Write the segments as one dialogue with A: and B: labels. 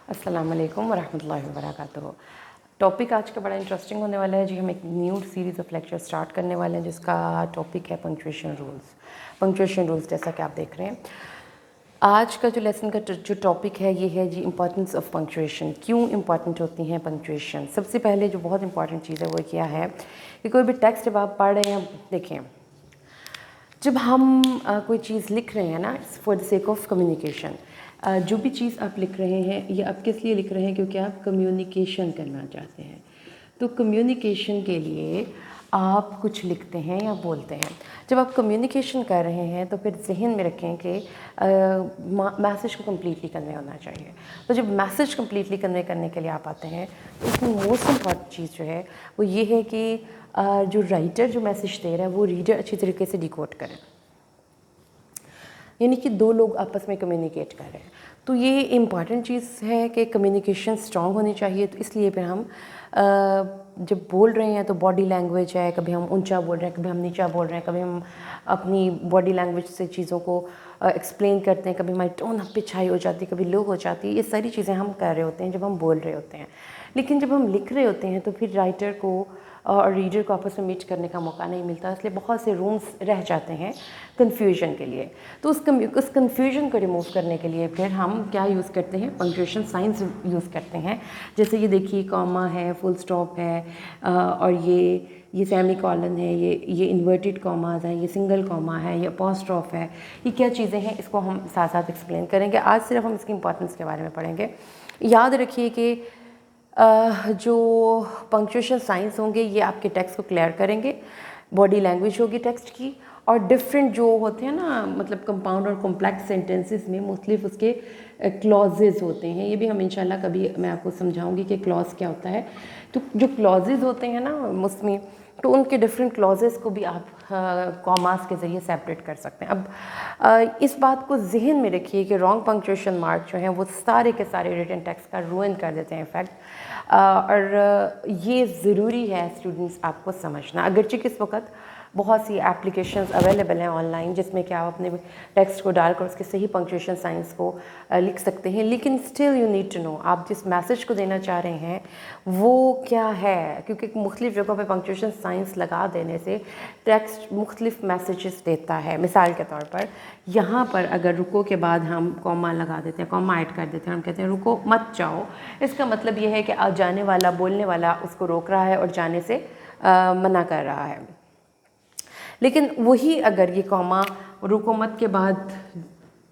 A: السلام علیکم ورحمۃ اللہ وبرکاتہ۔ ٹاپک آج کا بڑا انٹرسٹنگ ہونے والا ہے جی۔ ہم ایک new series of lecture start کرنے والے ہیں جس کا ٹاپک ہے پنکچویشن رولز۔ پنکچویشن رولز جیسا کہ آپ دیکھ رہے ہیں، آج کا جو لیسن کا جو ٹاپک ہے یہ ہے جی امپورٹنس آف پنکچویشن۔ کیوں امپورٹنٹ ہوتی ہیں پنکچویشن؟ سب سے پہلے جو بہت امپورٹنٹ چیز ہے وہ کیا ہے کہ کوئی بھی ٹیکسٹ جب آپ پڑھ رہے ہیں، دیکھیں جب ہم کوئی چیز لکھ رہے ہیں نا، for the sake of communication, جو بھی چیز آپ لکھ رہے ہیں یہ آپ کس لیے لکھ رہے ہیں؟ کیونکہ آپ کمیونیکیشن کرنا چاہتے ہیں۔ تو کمیونیکیشن کے لیے آپ کچھ لکھتے ہیں یا بولتے ہیں۔ جب آپ کمیونیکیشن کر رہے ہیں تو پھر ذہن میں رکھیں کہ میسیج کو کمپلیٹلی کنوے ہونا چاہیے۔ تو جب میسیج کمپلیٹلی کنوے کرنے کے لیے آپ آتے ہیں تو اس میں موسٹ امپورٹنٹ چیز جو ہے وہ یہ ہے کہ جو رائٹر جو میسیج دے رہا ہے وہ ریڈر اچھی طریقے سے ڈیکوڈ کرے، یعنی کہ دو لوگ آپس میں کمیونیکیٹ کر رہے ہیں۔ تو یہ امپورٹنٹ چیز ہے کہ کمیونیکیشن اسٹرانگ ہونی چاہیے۔ تو اس لیے پھر ہم جب بول رہے ہیں تو باڈی لینگویج ہے، کبھی ہم اونچا بول رہے ہیں، کبھی ہم نیچا بول رہے ہیں، کبھی ہم اپنی باڈی لینگویج سے چیزوں کو ایکسپلین کرتے ہیں، کبھی ہماری ٹون اپ پچ ہائی ہو جاتی ہے، کبھی لو ہو جاتی ہے۔ یہ ساری چیزیں ہم کر رہے ہوتے ہیں جب ہم بول رہے ہوتے ہیں۔ لیکن جب ہم لکھ رہے ہوتے ہیں تو پھر رائٹر کو اور ریڈر کو آپس میں میٹ کرنے کا موقع نہیں ملتا، اس لیے بہت سے رومز رہ جاتے ہیں کنفیوژن کے لیے۔ تو اس کنفیوژن کو ریموو کرنے کے لیے پھر ہم کیا یوز کرتے ہیں؟ پنکچویشن سائنس یوز کرتے ہیں۔ جیسے یہ دیکھیے کاما ہے، فل اسٹاپ ہے، اور یہ سیمی کالن ہے، یہ انورٹڈ کاماز ہیں، یہ سنگل کاما ہے، یہ اپوسٹروف ہے۔ یہ کیا چیزیں ہیں اس کو ہم ساتھ ساتھ ایکسپلین کریں گے۔ آج صرف ہم اس کی امپورٹنس کے بارے میں پڑھیں گے۔ یاد رکھیے کہ جو پنکچویشن سائنس ہوں گے یہ آپ کے ٹیکسٹ کو کلیئر کریں گے، باڈی لینگویج ہوگی ٹیکسٹ کی، اور ڈفرینٹ جو ہوتے ہیں نا، مطلب کمپاؤنڈ اور کمپلیکس سینٹینسز میں مختلف اس کے کلازز ہوتے ہیں۔ یہ بھی ہم انشاءاللہ کبھی میں آپ کو سمجھاؤں گی کہ کلاز کیا ہوتا ہے۔ تو جو کلازز ہوتے ہیں نا اس میں، تو ان کے ڈفرینٹ کلازز کو بھی آپ کاماز کے ذریعے سیپریٹ کر سکتے ہیں۔ اب اس بات کو ذہن میں رکھیے کہ رانگ پنکچویشن مارک جو ہیں وہ سارے کے سارے ریٹن ٹیکسٹ کا روئن کر دیتے ہیں انفیکٹ، اور یہ ضروری ہے اسٹوڈنٹس آپ کو سمجھنا۔ اگرچہ کس وقت بہت سی اپلیکیشنز اویلیبل ہیں آن لائن جس میں کہ آپ اپنے ٹیکسٹ کو ڈال کر اس کے صحیح پنکچویشن سائنس کو لکھ سکتے ہیں، لیکن still you need to know آپ جس میسیج کو دینا چاہ رہے ہیں وہ کیا ہے، کیونکہ مختلف جگہوں پہ پنکچویشن سائنس لگا دینے سے ٹیکسٹ مختلف میسیجز دیتا ہے۔ مثال کے طور پر یہاں پر اگر رکو کے بعد ہم کوما لگا دیتے ہیں، کوما ایڈ کر دیتے ہیں، ہم کہتے ہیں رکو مت جاؤ، اس کا مطلب یہ ہے کہ جانے والا، بولنے والا اس کو روک رہا ہے اور جانے سے منع کر رہا ہے۔ لیکن وہی اگر یہ کوما رکو مت کے بعد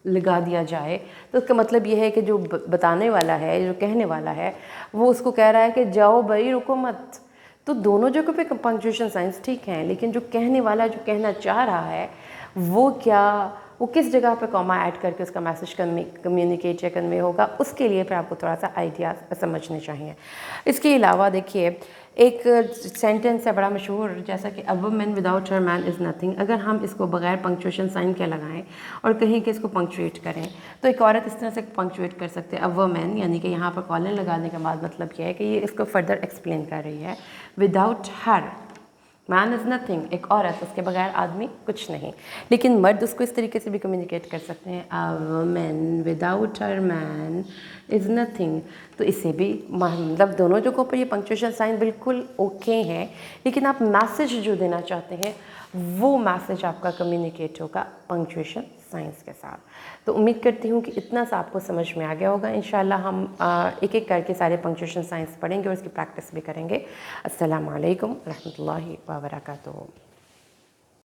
A: لگا دیا جائے تو اس کا مطلب یہ ہے کہ جو بتانے والا ہے، جو کہنے والا ہے، وہ اس کو کہہ رہا ہے کہ جاؤ بھائی رکو مت۔ تو دونوں جگہوں پہ پنکچویشن سائنس ٹھیک ہیں، لیکن جو کہنے والا جو کہنا چاہ رہا ہے وہ کس جگہ پہ کوما ایڈ کر کے اس کا میسیج کمیونیکیٹ یا کنوے ہوگا، اس کے لیے پھر آپ کو تھوڑا سا آئیڈیا سمجھنے چاہیے۔ اس کے علاوہ دیکھیے ایک سینٹنس ہے بڑا مشہور، جیسا کہ a woman without her man is nothing. اگر ہم اس کو بغیر پنکچویشن سائن کے لگائیں اور کہیں کہ اس کو پنکچویٹ کریں تو ایک عورت اس طرح سے پنکچویٹ کر سکتے ہیں اے وومن، یعنی کہ یہاں پر کالن لگانے کے بعد مطلب یہ ہے کہ یہ اس کو فردر ایکسپلین کر رہی ہے۔ Without her man is nothing, ایک عورت، اس کے بغیر آدمی کچھ نہیں۔ لیکن مرد اس کو اس طریقے سے بھی کمیونیکیٹ کر سکتے ہیں a woman without her man is nothing. تو اسے بھی مطلب دونوں جگہوں پر یہ پنکچویشن سائن بالکل اوکے ہیں، لیکن آپ میسیج جو دینا چاہتے ہیں وہ میسیج آپ کا کمیونیکیٹ ہوگا پنکچویشن سائنس کے ساتھ۔ تو امید کرتی ہوں کہ اتنا سا آپ کو سمجھ میں آ گیا ہوگا۔ انشاءاللہ ہم ایک ایک کر کے سارے پنکچویشن سائنس پڑھیں گے اور اس کی پریکٹس بھی کریں گے۔ السلام علیکم ورحمۃ اللہ وبرکاتہ۔